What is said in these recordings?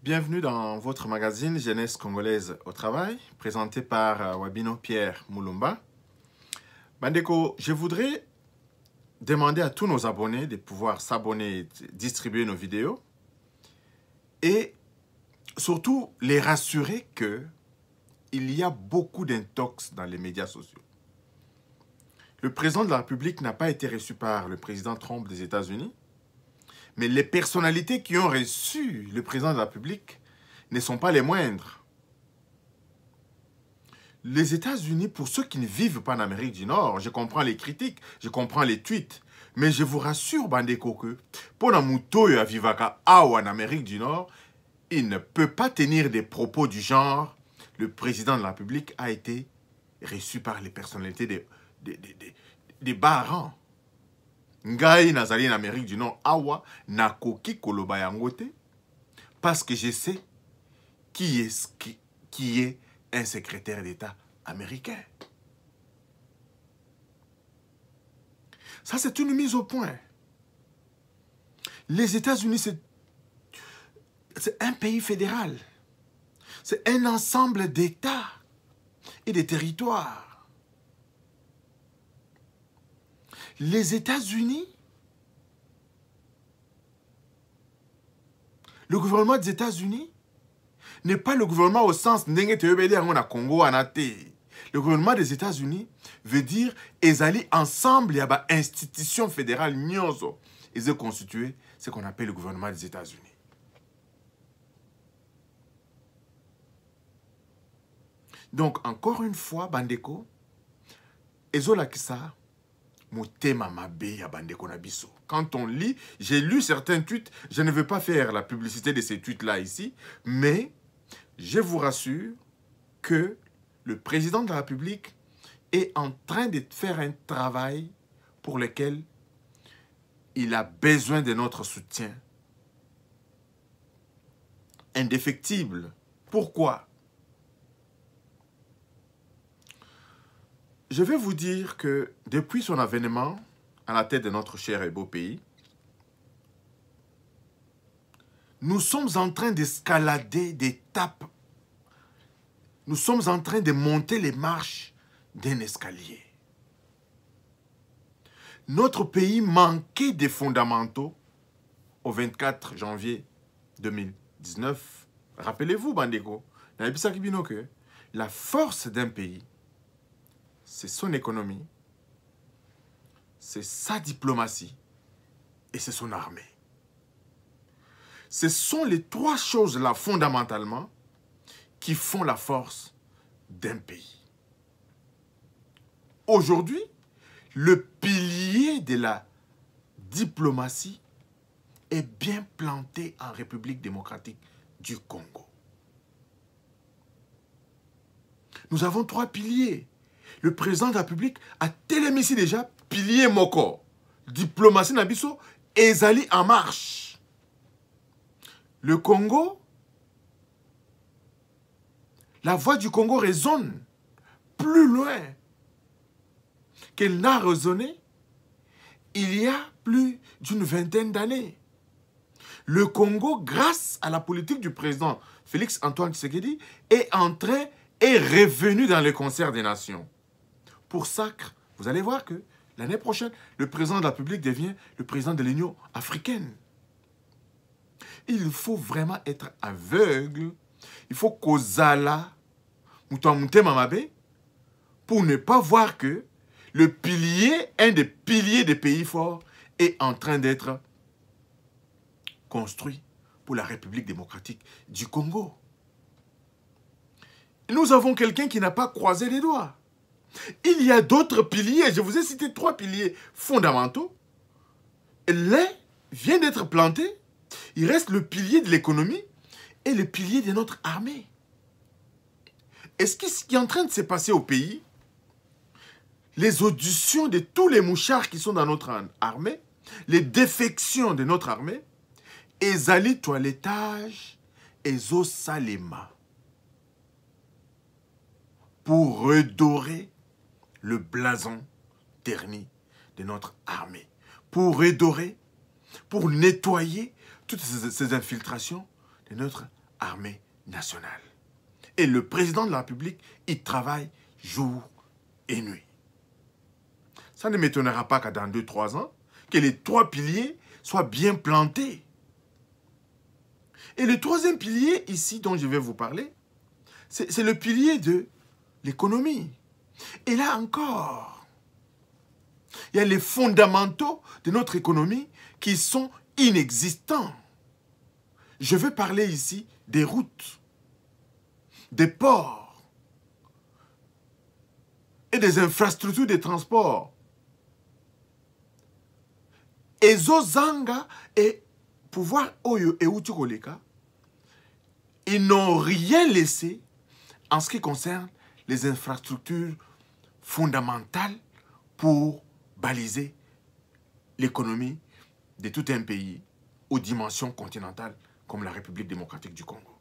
Bienvenue dans votre magazine Jeunesse congolaise au travail, présenté par Wabino Pierre Moulumba. Bandeko, je voudrais demander à tous nos abonnés de pouvoir s'abonner et distribuer nos vidéos et surtout les rassurer que il y a beaucoup d'intox dans les médias sociaux. Le président de la République n'a pas été reçu par le président Trump des États-Unis, mais les personnalités qui ont reçu le président de la République ne sont pas les moindres. Les États-Unis, pour ceux qui ne vivent pas en Amérique du Nord, je comprends les critiques, je comprends les tweets, mais je vous rassure, Bandeko, que pour Namutoyo à Vivaka en Amérique du Nord, il ne peut pas tenir des propos du genre « Le président de la République a été reçu par les personnalités des bas rangs ». Ngai nazali en Amérique du Nord, awa nakoki koloba yangote, parce que je sais qui est un secrétaire d'État américain. Ça, c'est une mise au point. Les États-Unis, c'est un pays fédéral. C'est un ensemble d'États et de territoires. Les États-Unis, le gouvernement des États-Unis n'est pas le gouvernement au sens Le gouvernement des États-Unis veut dire qu'ils allaient ensemble, il y a une institution fédérale, ils ont constitué ce qu'on appelle le gouvernement des États-Unis. Donc, encore une fois, Bandeko, Ezolakisa, quand on lit, j'ai lu certains tweets, je ne vais pas faire la publicité de ces tweets-là ici, mais je vous rassure que le président de la République est en train de faire un travail pour lequel il a besoin de notre soutien indéfectible. Pourquoi? Je vais vous dire que depuis son avènement à la tête de notre cher et beau pays, nous sommes en train d'escalader des étapes. Nous sommes en train de monter les marches d'un escalier. Notre pays manquait des fondamentaux au 24 janvier 2019. Rappelez-vous, Bandeko, que la force d'un pays, c'est son économie, c'est sa diplomatie et c'est son armée. Ce sont les trois choses-là, fondamentalement, qui font la force d'un pays. Aujourd'hui, le pilier de la diplomatie est bien planté en République démocratique du Congo. Nous avons trois piliers. Le président de la République a télémis ici déjà pilier moko. Diplomatie nabiso ezali en marche. Le Congo, la voix du Congo résonne plus loin qu'elle n'a résonné il y a plus d'une vingtaine d'années. Le Congo, grâce à la politique du président Félix-Antoine Tshisekedi, est revenu dans le concert des nations. Pour ça, vous allez voir que l'année prochaine, le président de la République devient le président de l'Union africaine. Il faut vraiment être aveugle. Il faut qu'Ozala, pour ne pas voir que le pilier, un des piliers des pays forts, est en train d'être construit pour la République démocratique du Congo. Nous avons quelqu'un qui n'a pas croisé les doigts. Il y a d'autres piliers, je vous ai cité trois piliers fondamentaux. L'un vient d'être planté, il reste le pilier de l'économie et le pilier de notre armée. Est-ce que ce qui est en train de se passer au pays, les auditions de tous les mouchards qui sont dans notre armée, les défections de notre armée, ezali toilettage, ezo salema, pour redorer le blason terni de notre armée, pour redorer, pour nettoyer toutes ces infiltrations de notre armée nationale. Et le président de la République, il travaille jour et nuit. Ça ne m'étonnera pas qu'à dans 2-3 ans, que les 3 piliers soient bien plantés. Et le 3e pilier ici dont je vais vous parler, c'est le pilier de l'économie. Et là encore, il y a les fondamentaux de notre économie qui sont inexistants. Je veux parler ici des routes, des ports et des infrastructures de transport. Ezozanga et pouvoir Oyo et Utukoleka, ils n'ont rien laissé en ce qui concerne les infrastructures fondamentales pour baliser l'économie de tout un pays aux dimensions continentales comme la République démocratique du Congo.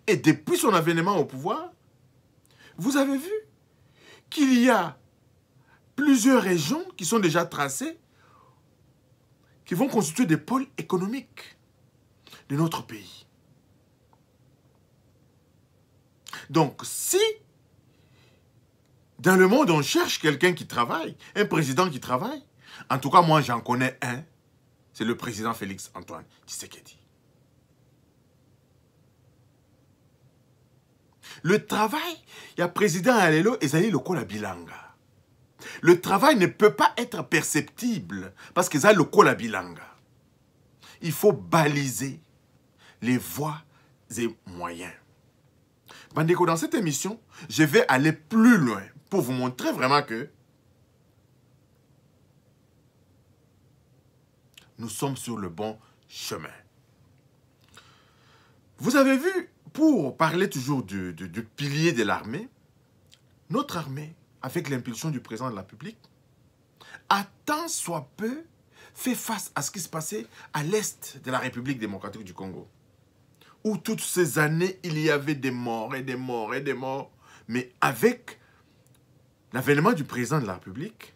Et depuis son avènement au pouvoir, vous avez vu qu'il y a plusieurs régions qui sont déjà tracées, qui vont constituer des pôles économiques de notre pays. Donc, si dans le monde on cherche quelqu'un qui travaille, un président qui travaille, en tout cas moi j'en connais un, c'est le président Félix Antoine Tshisekedi. Le travail, il y a président Alelo et Zali Lokola Bilanga. Le travail ne peut pas être perceptible parce que ça le Lokola Bilanga. Il faut baliser les voies et moyens. Bandeko, dans cette émission, je vais aller plus loin pour vous montrer vraiment que nous sommes sur le bon chemin. Vous avez vu, pour parler toujours du pilier de l'armée, notre armée, avec l'impulsion du président de la République, a tant soit peu fait face à ce qui se passait à l'est de la République démocratique du Congo, où toutes ces années, il y avait des morts et des morts et des morts. Mais avec l'avènement du président de la République,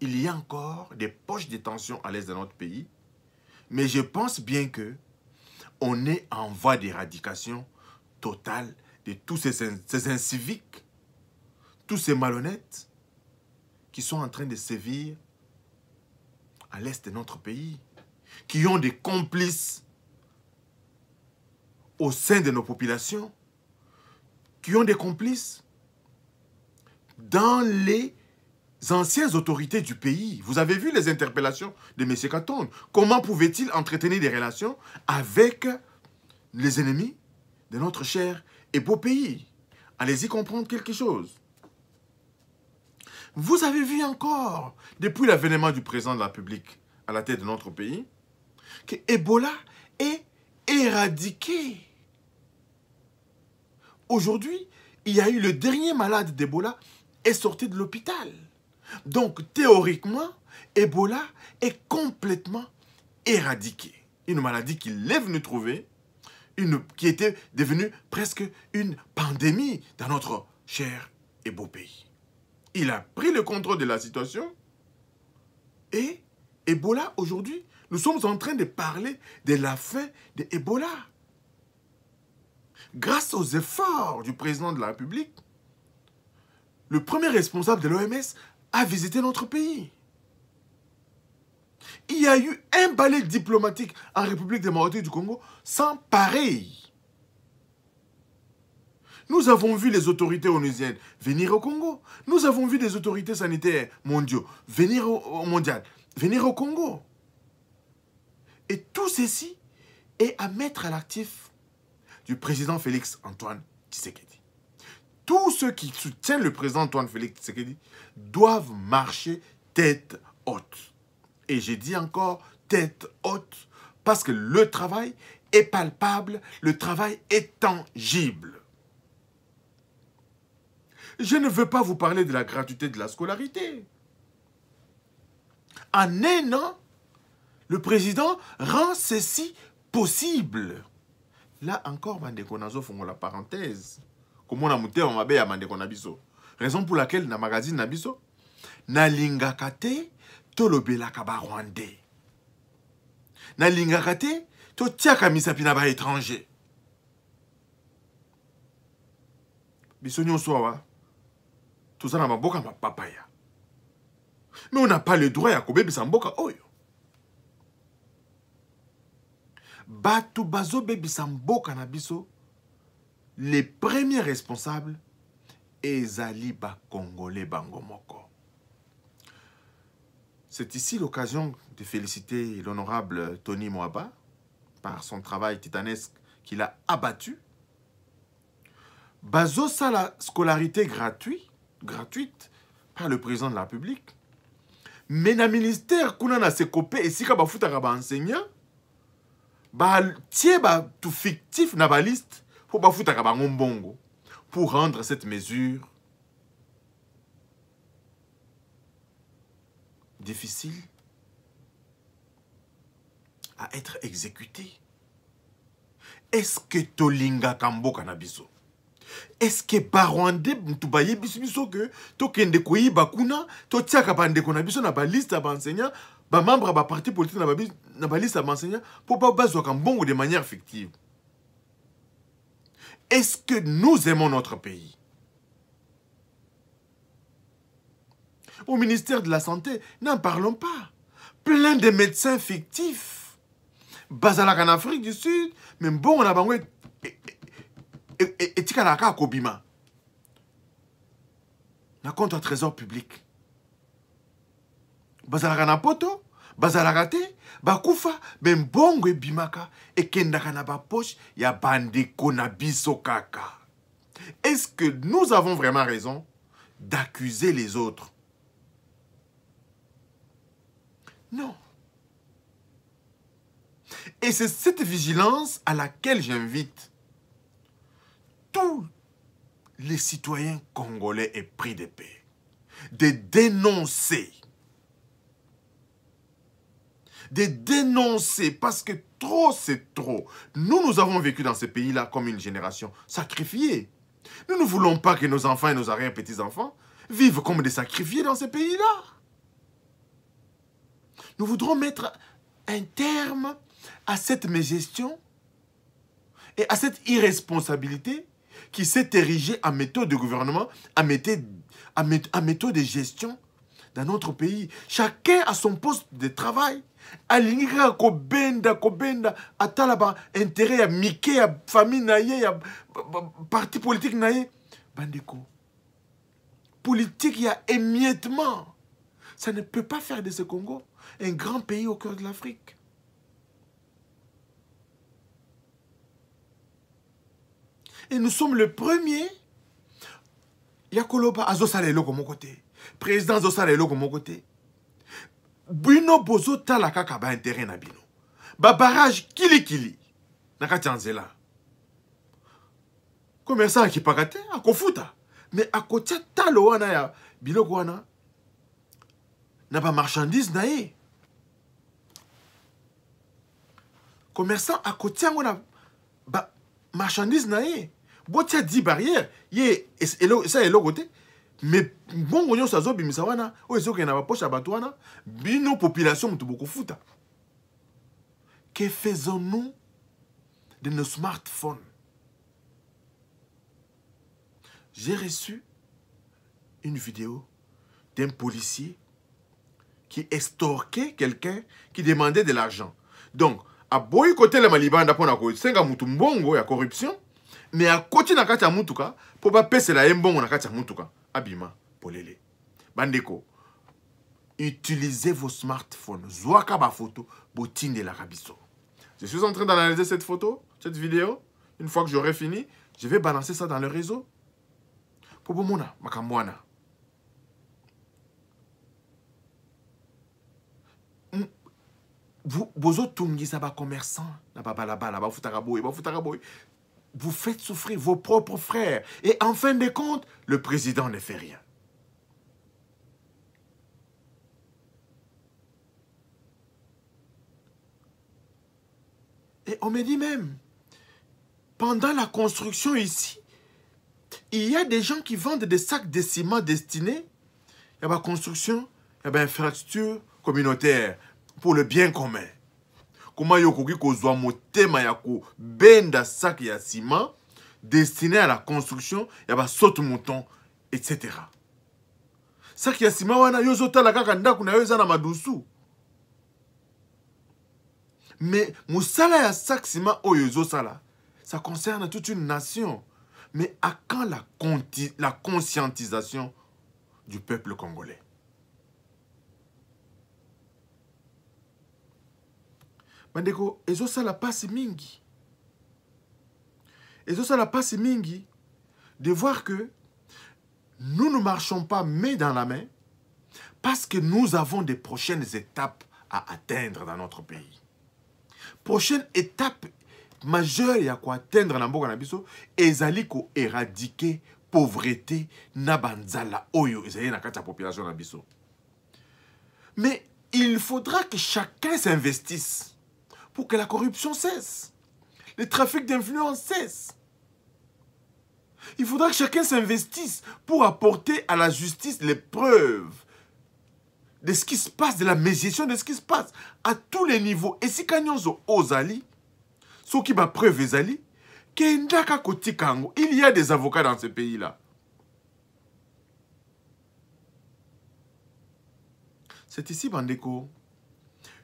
il y a encore des poches de tension à l'est de notre pays, mais je pense bien que on est en voie d'éradication totale de tous ces inciviques, tous ces malhonnêtes qui sont en train de sévir à l'est de notre pays, qui ont des complices au sein de nos populations, qui ont des complices dans les anciennes autorités du pays. Vous avez vu les interpellations de M. Katonde. Comment pouvait-il entretenir des relations avec les ennemis de notre cher et beau pays? Allez-y comprendre quelque chose. Vous avez vu encore, depuis l'avènement du président de la République à la tête de notre pays, que Ebola est éradiqué. Aujourd'hui, il y a eu le dernier malade d'Ebola est sorti de l'hôpital. Donc, théoriquement, Ebola est complètement éradiqué. Une maladie qu'il est venu trouver, qui était devenue presque une pandémie dans notre cher et beau pays. Il a pris le contrôle de la situation et Ebola, aujourd'hui, nous sommes en train de parler de la fin de Ebola. Grâce aux efforts du président de la République, le premier responsable de l'OMS a visité notre pays. Il y a eu un balai diplomatique en République démocratique du Congo sans pareil. Nous avons vu les autorités onusiennes venir au Congo. Nous avons vu les autorités sanitaires mondiaux venir venir au Congo. Et tout ceci est à mettre à l'actif du président Félix Antoine Tshisekedi. Tous ceux qui soutiennent le président Antoine Félix Tshisekedi doivent marcher tête haute. Et j'ai dit encore tête haute parce que le travail est palpable, le travail est tangible. Je ne veux pas vous parler de la gratuité de la scolarité. En un an, le président rend ceci possible. Là encore, Mandeko Nazo fongo la parenthèse. Comment on a monté en mabe à Mandeko Nabiso. Raison pour laquelle, dans le magazine Nabiso, na lingakate tolobela kaba rwandais. Na lingaka te, to tiaka misapi na ba étranger. Biso nyonso awa, toza na maboka mapapaya. Mais on n'a pas le droit ya kobebisa mboka oyo. Batu bazo bebisa mboka na biso, les premiers responsables, ezali ba Congolais bango moko. C'est ici l'occasion de féliciter l'honorable Tony Mwaba par son travail titanesque qu'il a abattu. Bazo sa la scolarité gratuite par le président de la République. Mais na ministère kuna na sekopé et si ka ba futaka ba enseignant, ba tie ba tout fictif na ba liste pour ba futaka ba ngombongo pour rendre cette mesure difficile à être exécutée. Est-ce que tolinga kamboka na biso? Est-ce que Barwande mtubaye biso que to kende koyi bakuna to tiaka bandeko na biso na ba liste ba enseignant ba membre ba parti politique na ba liste ba enseignant pour pas bazwa kambongo de manière fictive? Est-ce que nous aimons notre pays? Au ministère de la Santé, n'en parlons pas. Plein de médecins fictifs. Bazalaka en Afrique du Sud, mais bon, on a bango et tikalaka kobima. Na compte au trésor public. Bazalaka na poto, bazalaka te, bakufa, ben bongo e bimaka, et kendaka na ba poche, ya bandeko na biso kaka. Est-ce que nous avons vraiment raison d'accuser les autres? Non. Et c'est cette vigilance à laquelle j'invite tous les citoyens congolais épris de paix de dénoncer. De dénoncer parce que trop c'est trop. Nous avons vécu dans ce pays-là comme une génération sacrifiée. Nous ne voulons pas que nos enfants et nos arrière-petits-enfants vivent comme des sacrifiés dans ce pays-là. Nous voudrons mettre un terme à cette mégestion et à cette irresponsabilité qui s'est érigée en méthode de gouvernement, en méthode de gestion dans notre pays. Chacun a son poste de travail. Alingika kobenda, atalaba intérêt à Mickey, à famille naye, à parti politique naye. Bandeko. Politique, il y a émiettement. Ça ne peut pas faire de ce Congo un grand pays au cœur de l'Afrique. Et nous sommes le premier. Yakoloba Azosalelo comme mon côté. Président Azosalelo comme mon côté. Bino bozo talaka kaba intérêt na bino. Ba barrage kili. Nakati anzela. Commerçant qui pakate, akofuta. Mais à côté talo wana ya biloko wana. Na ba marchandise na ye. Commerçant à côté wana ba marchandise na ye. Botia 10 barrières, ye ça est le côté. Mais bon on sa zo bimisa wana, o ezo ke na ba poche abatu wana, bino population mutu boko futa. Que faisons-nous de nos smartphones? J'ai reçu une vidéo d'un policier qui extorquait quelqu'un qui demandait de l'argent. Donc, à boycotter la malibanda pour la senga mutu mbongo ya corruption, mais à côté na kati ya mutuka pour pas pèse la mbongo na kati ya mutuka. Abima polele. Bandeko, utilisez vos smartphones. Zwaka ba photo, botine de la rabiso. Je suis en train d'analyser cette photo, cette vidéo. Une fois que j'aurai fini, je vais balancer ça dans le réseau. Pobomona, makamwana. Vous tungisa ba commerçants, vous faites souffrir vos propres frères. Et en fin de compte, le président ne fait rien. Et on me dit même, pendant la construction ici, il y a des gens qui vendent des sacs de ciment destinés à la construction, à l'infrastructure communautaire, pour le bien commun. comment yokoki kozwa motema ya ko benda sac ya ciment destiné à la construction ya ba saute mouton etc. Sac ya ciment wana yozotala kaka ndaku na yo eza na madusu. Mais musala ya sac ciment oyo ezosala, ça concerne toute une nation. Mais à quand la conscientisation du peuple congolais? Bandeko, ezosala pasi mingi. Ezosala pasi mingi de voir que nous ne marchons pas main dans la main parce que nous avons des prochaines étapes à atteindre dans notre pays. Prochaine étape majeure ya ko atteindre na mboka na biso ezali ko éradiquer pauvreté na banzala oyo ezali na kati ya population na biso. Mais il faudra que chacun s'investisse pour que la corruption cesse, le trafic d'influence cesse. Il faudra que chacun s'investisse pour apporter à la justice les preuves de ce qui se passe, de la médiation de ce qui se passe à tous les niveaux. Et si Kanyonzo Ozali, ce qui va preuve Ezali, il y a des avocats dans ce pays-là. C'est ici, Bandeko,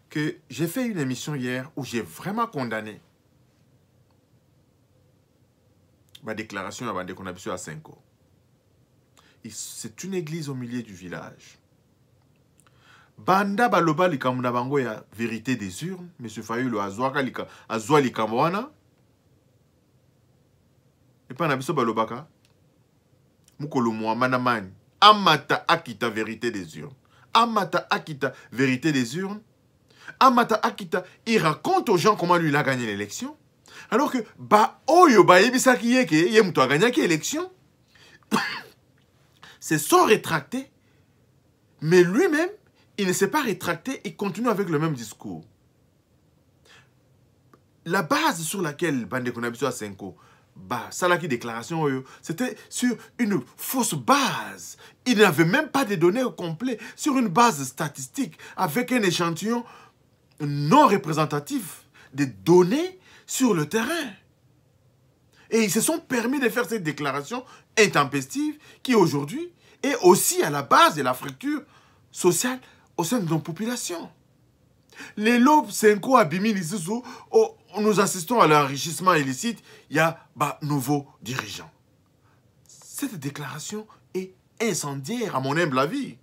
que j'ai fait une émission hier où j'ai vraiment condamné ma déclaration à Bandeko Nabiso à Senko. C'est une église au milieu du village. Banda baloba likamuna bango ya vérité des urnes, M. Fayulu azwa likamwana. Et pas Nabiso balobaka. Mukolo manamani. Amata akita vérité des urnes. Amata akita vérité des urnes. Amata akita, il raconte aux gens comment lui il a gagné l'élection. Alors que ba oyo ba yebisa ki yeke yemuto a gagné l'élection. C'est son rétracté. Mais lui-même, il ne s'est pas rétracté, il continue avec le même discours. La base sur laquelle Bandeko Nabiso a Senko, Salaki déclaration, c'était sur une fausse base. Il n'avait même pas de données complètes, sur une base statistique, avec un échantillon non représentatif de données sur le terrain. Et ils se sont permis de faire cette déclaration intempestive qui aujourd'hui est aussi à la base de la fracture sociale au sein de nos populations. Les lobes Senko Abimi Lisusu, nous assistons à l'enrichissement illicite, il y a nouveaux dirigeants. Cette déclaration est incendiaire à mon humble avis.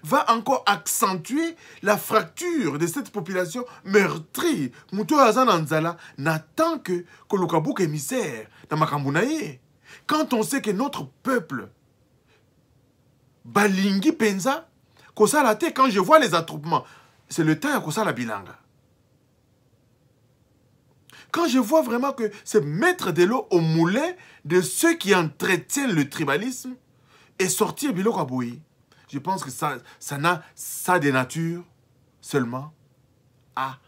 Va encore accentuer la fracture de cette population meurtrie. Mouto Azan Anzala n'attend que Kolukabouk émissaire dans Makambunaye. Quand on sait que notre peuple, Balingi Penza, Kosalate, quand je vois les attroupements, c'est le temps à Kosala Bilanga. Quand je vois vraiment que c'est mettre de l'eau au moulin de ceux qui entretiennent le tribalisme et sortir Biloko Aboui, je pense que ça de nature seulement à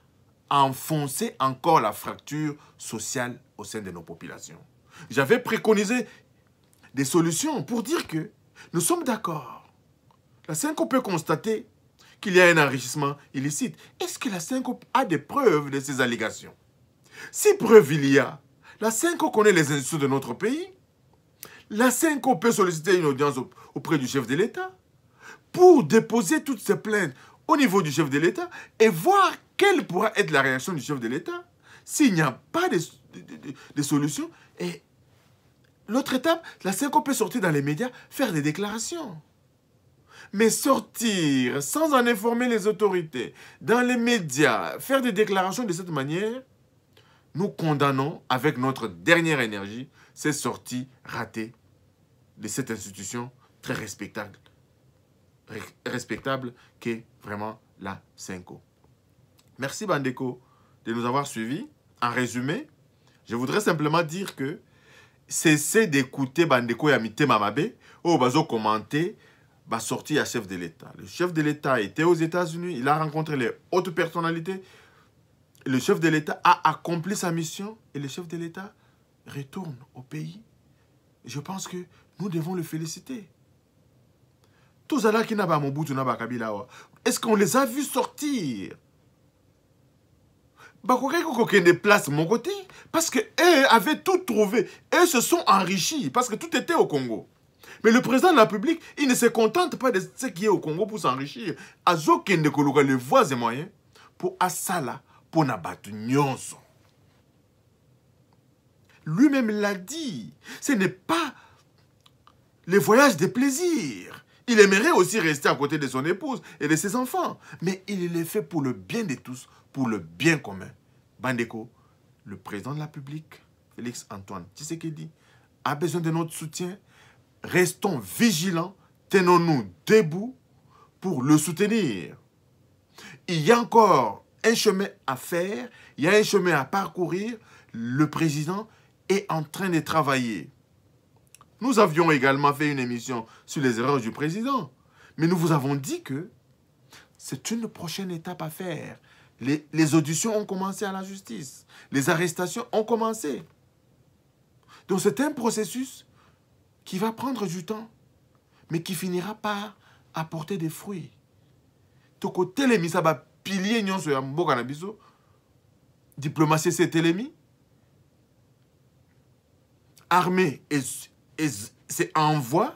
enfoncer encore la fracture sociale au sein de nos populations. J'avais préconisé des solutions pour dire que nous sommes d'accord. La Senko peut constater qu'il y a un enrichissement illicite. Est-ce que la Senko a des preuves de ces allégations? Si preuve il y a, la Senko connaît les institutions de notre pays. La Senko peut solliciter une audience auprès du chef de l'État pour déposer toutes ces plaintes au niveau du chef de l'État et voir quelle pourra être la réaction du chef de l'État. S'il n'y a pas de solution, et l'autre étape, la Senko peut sortir dans les médias, faire des déclarations. Mais sortir sans en informer les autorités, dans les médias, faire des déclarations de cette manière, nous condamnons avec notre dernière énergie ces sorties ratées de cette institution très respectable qu'est vraiment la Senko. Merci Bandeko de nous avoir suivis. En résumé, je voudrais simplement dire que cessez d'écouter Bandeko Yamite Mamabe ou bazo commenter va sortir à chef de l'État. Le chef de l'État était aux États-Unis, il a rencontré les hautes personnalités. Le chef de l'État a accompli sa mission et le chef de l'État retourne au pays. Je pense que nous devons le féliciter. Tous ceux qui n'ont pas Mobutu, n'ont pas Kabila, est-ce qu'on les a vus sortir des places mon côté parce que eux avaient tout trouvé. Eux se sont enrichis parce que tout était au Congo. Mais le président de la République, il ne se contente pas de ce qui est au Congo pour s'enrichir. Azo kende koluka les voies et moyens pour asala pour nabatu nyonso. Lui-même l'a dit. Ce n'est pas les voyages de plaisir. Il aimerait aussi rester à côté de son épouse et de ses enfants. Mais il le fait pour le bien de tous, pour le bien commun. Bandeko, le président de la République, Félix Antoine Tshisekedi, a besoin de notre soutien. Restons vigilants, tenons-nous debout pour le soutenir. Il y a encore un chemin à faire, il y a un chemin à parcourir. Le président est en train de travailler. Nous avions également fait une émission sur les erreurs du président. Mais nous vous avons dit que c'est une prochaine étape à faire. Les auditions ont commencé à la justice. Les arrestations ont commencé. Donc c'est un processus qui va prendre du temps, mais qui finira par apporter des fruits. Toko telemi ça va pilier nyonso ya mboka na biso. Diplomatie c'est telemi. Armée c'est envoi.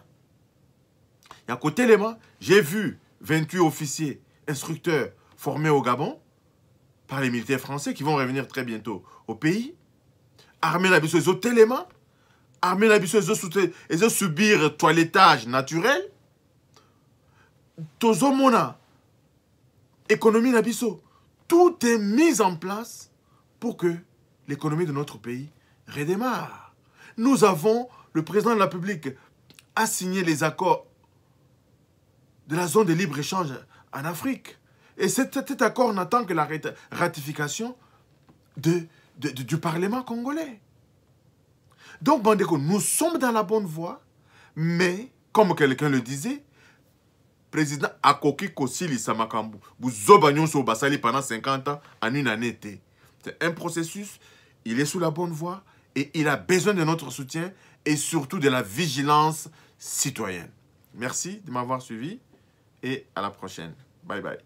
Et à côté l'élément, j'ai vu 28 officiers, instructeurs formés au Gabon par les militaires français qui vont revenir très bientôt au pays. Armée la biso les éléments. Armée la biso ils subir toilettage naturel. Tozomona économie la biso. Tout est mis en place pour que l'économie de notre pays redémarre. Nous avons, le président de la République a signé les accords de la zone de libre-échange en Afrique. Et cet accord n'attend que la ratification du Parlement congolais. Donc, Bandeko, nous sommes dans la bonne voie, mais, comme quelqu'un le disait, président Akoki Kosili Samakambu, vous obagnon sur Basali pendant 50 ans en une année. C'est un processus, il est sous la bonne voie et il a besoin de notre soutien et surtout de la vigilance citoyenne. Merci de m'avoir suivi et à la prochaine. Bye bye.